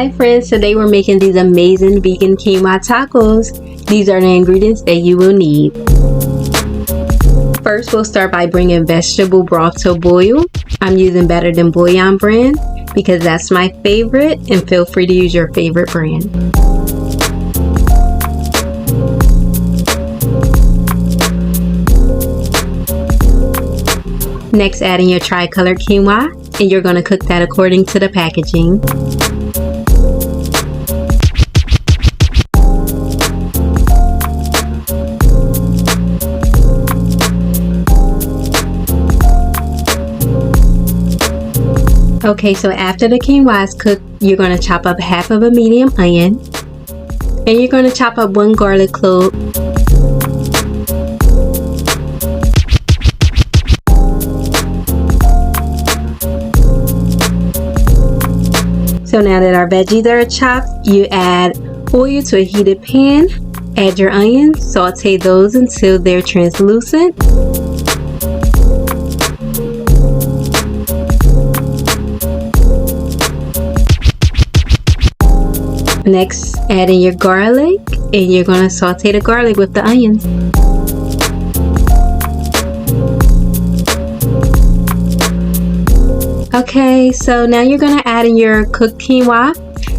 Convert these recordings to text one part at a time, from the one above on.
Hi friends, today we're making these amazing vegan quinoa tacos. These are the ingredients that you will need. First, we'll start by bringing vegetable broth to a boil. I'm using Better Than Bouillon brand because that's my favorite, and feel free to use your favorite brand. Next, add in your tri-colored quinoa, and you're going to cook that according to the packaging. Okay, so after the quinoa is cooked, you're going to chop up half of a medium onion, and you're going to chop up 1 garlic clove. So now that our veggies are chopped, you add oil to a heated pan, add your onions, saute those until they're translucent. Next, add in your garlic, and you're going to saute the garlic with the onions. Okay, so now you're going to add in your cooked quinoa.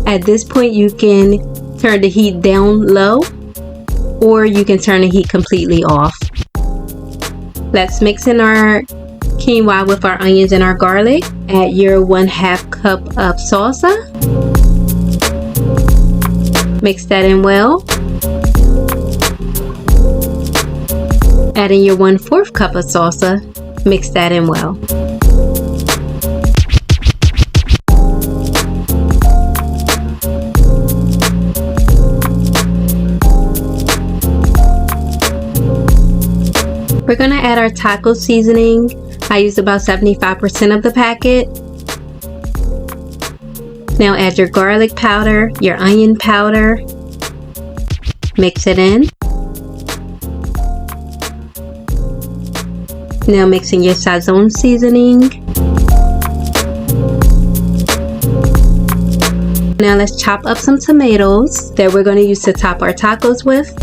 At this point, you can turn the heat down low, or you can turn the heat completely off. Let's mix in our quinoa with our onions and our garlic. Add your 1/2 cup of salsa. Mix that in well. Add in your 1/4 cup of salsa. Mix that in well. We're going to add our taco seasoning. I used about 75% of the packet. Now add your garlic powder, your onion powder, mix it in. Now mix in your Sazon seasoning. Now let's chop up some tomatoes that we're going to use to top our tacos with.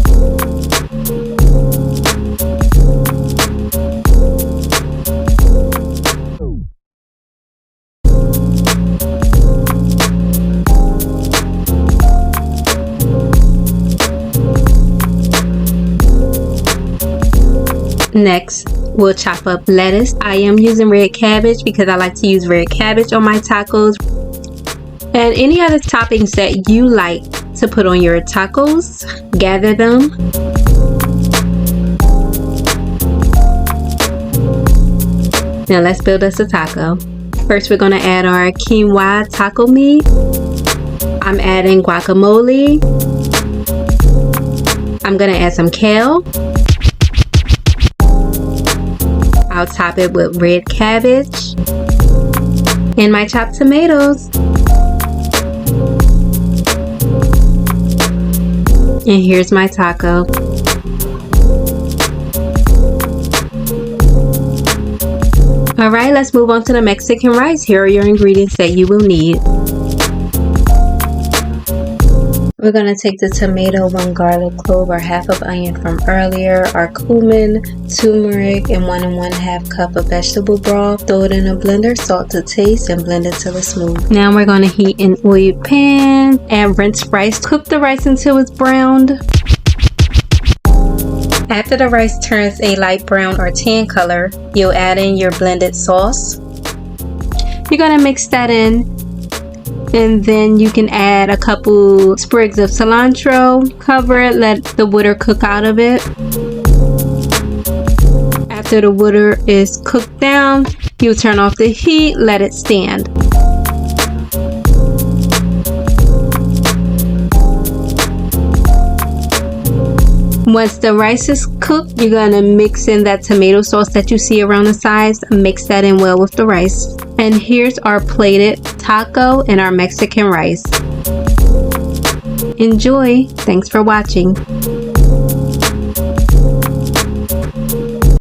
Next, we'll chop up lettuce. I am using red cabbage because I like to use red cabbage on my tacos. And any other toppings that you like to put on your tacos, gather them. Now let's build us a taco. First, we're going to add our quinoa taco meat. I'm adding guacamole. I'm going to add some kale. I'll top it with red cabbage and my chopped tomatoes. And here's my taco. Alright, let's move on to the Mexican rice. Here are your ingredients that you will need. We're going to take the tomato, 1 garlic clove, or half of onion from earlier, our cumin, turmeric, and 1 1/2 cup of vegetable broth. Throw it in a blender, salt to taste, and blend it till it's smooth. Now we're going to heat an oiled pan and rinse rice. Cook the rice until it's browned. After the rice turns a light brown or tan color, you'll add in your blended sauce. You're going to mix that in. And then you can add a couple sprigs of cilantro. Cover it, let the water cook out of it. After the water is cooked down, you turn off the heat, let it stand. Once the rice is cooked, you're going to mix in that tomato sauce that you see around the sides. Mix that in well with the rice. And here's our plated taco and our Mexican rice. Enjoy! Thanks for watching.